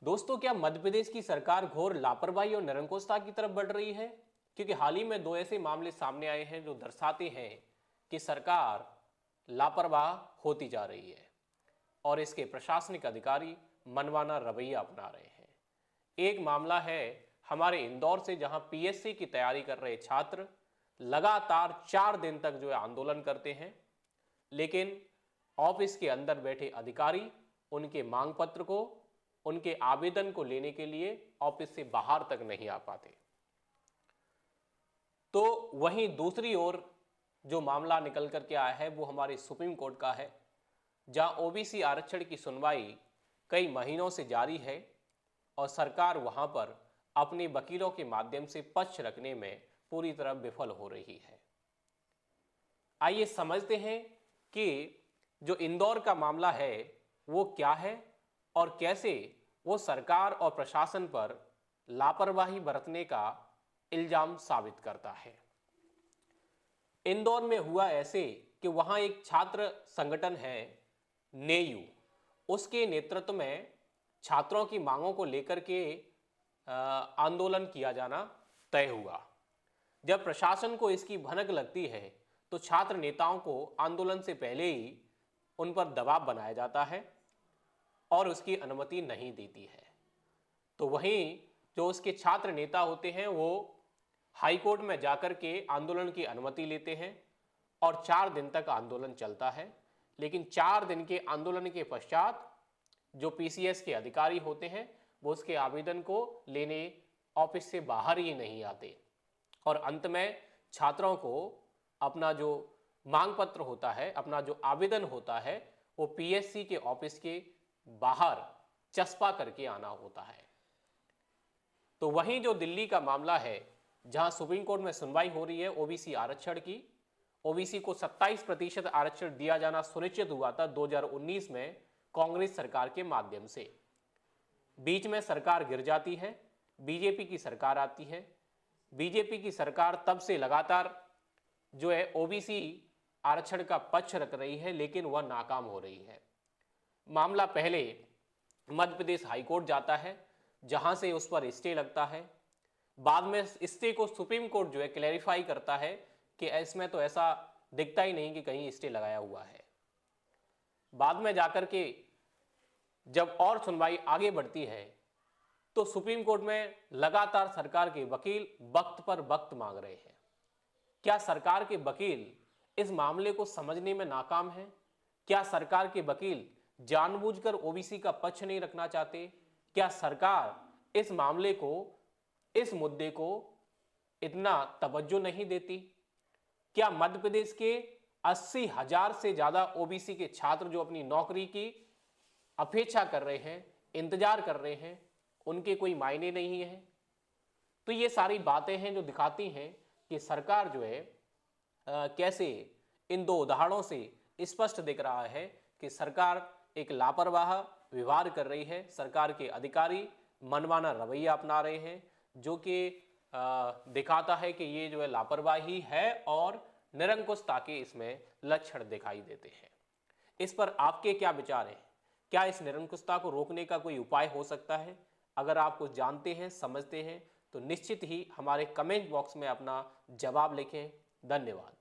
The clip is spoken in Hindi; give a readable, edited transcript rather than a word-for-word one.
दोस्तों, क्या मध्य प्रदेश की सरकार घोर लापरवाही और निरंकुशता की तरफ बढ़ रही है? क्योंकि हाल ही में दो ऐसे मामले सामने आए हैं जो दर्शाते हैं कि सरकार लापरवाह होती जा रही है और इसके प्रशासनिक अधिकारी मनमाना रवैया अपना रहे हैं। एक मामला है हमारे इंदौर से, जहां पीएससी की तैयारी कर रहे छात्र लगातार 4 दिन तक जो है आंदोलन करते हैं, लेकिन ऑफिस के अंदर बैठे अधिकारी उनके मांग पत्र को, उनके आवेदन को लेने के लिए ऑफिस से बाहर तक नहीं आ पाते। तो वहीं दूसरी ओर जो मामला निकल करके आया है वो हमारे सुप्रीम कोर्ट का है, जहां ओबीसी आरक्षण की सुनवाई कई महीनों से जारी है और सरकार वहां पर अपने वकीलों के माध्यम से पक्ष रखने में पूरी तरह विफल हो रही है। आइए समझते हैं कि जो इंदौर का मामला है वो क्या है और कैसे वो सरकार और प्रशासन पर लापरवाही बरतने का इल्जाम साबित करता है। इंदौर में हुआ ऐसे कि वहां एक छात्र संगठन है नेयू, उसके नेतृत्व में छात्रों की मांगों को लेकर के आंदोलन किया जाना तय हुआ। जब प्रशासन को इसकी भनक लगती है तो छात्र नेताओं को आंदोलन से पहले ही उन पर दबाव बनाया जाता है और उसकी अनुमति नहीं देती है। तो वहीं जो उसके छात्र नेता होते हैं वो हाईकोर्ट में जाकर के आंदोलन की अनुमति लेते हैं और 4 दिन तक आंदोलन चलता है। लेकिन 4 दिन के आंदोलन के पश्चात जो पीसीएस के अधिकारी होते हैं वो उसके आवेदन को लेने ऑफिस से बाहर ही नहीं आते और अंत में छात्रों को अपना जो मांग पत्र होता है, अपना जो आवेदन होता है, वो पीएससी के ऑफिस के बाहर चस्पा करके आना होता है। तो वहीं जो दिल्ली का मामला है, जहां सुप्रीम कोर्ट में सुनवाई हो रही है ओबीसी आरक्षण की, ओबीसी को 27% आरक्षण दिया जाना सुनिश्चित हुआ था 2019 में कांग्रेस सरकार के माध्यम से। बीच में सरकार गिर जाती है, बीजेपी की सरकार आती है। बीजेपी की सरकार तब से लगातार जो है ओबीसी आरक्षण का पक्ष रख रही है, लेकिन वह नाकाम हो रही है। मामला पहले मध्य प्रदेश हाईकोर्ट जाता है, जहां से उस पर स्टे लगता है। बाद में स्टे को सुप्रीम कोर्ट जो है क्लैरिफाई करता है कि इसमें तो ऐसा दिखता ही नहीं कि कहीं स्टे लगाया हुआ है। बाद में जाकर के जब और सुनवाई आगे बढ़ती है तो सुप्रीम कोर्ट में लगातार सरकार के वकील वक्त पर वक्त मांग रहे हैं। क्या सरकार के वकील इस मामले को समझने में नाकाम हैं? क्या सरकार के वकील जानबूझकर ओबीसी का पक्ष नहीं रखना चाहते? क्या सरकार इस मामले को, इस मुद्दे को इतना तवज्जो नहीं देती? क्या मध्य प्रदेश के 80,000 से ज्यादा ओबीसी के छात्र जो अपनी नौकरी की अपेक्षा कर रहे हैं, इंतजार कर रहे हैं, उनके कोई मायने नहीं है? तो ये सारी बातें हैं जो दिखाती हैं कि सरकार जो है कैसे इन दो उदाहरणों से स्पष्ट दिख रहा है कि सरकार एक लापरवाह व्यवहार कर रही है। सरकार के अधिकारी मनमाना रवैया अपना रहे हैं, जो कि दिखाता है कि ये जो है लापरवाही है और निरंकुशता के इसमें लक्षण दिखाई देते हैं। इस पर आपके क्या विचार हैं? क्या इस निरंकुशता को रोकने का कोई उपाय हो सकता है? अगर आप कुछ जानते हैं, समझते हैं तो निश्चित ही हमारे कमेंट बॉक्स में अपना जवाब लिखें। धन्यवाद।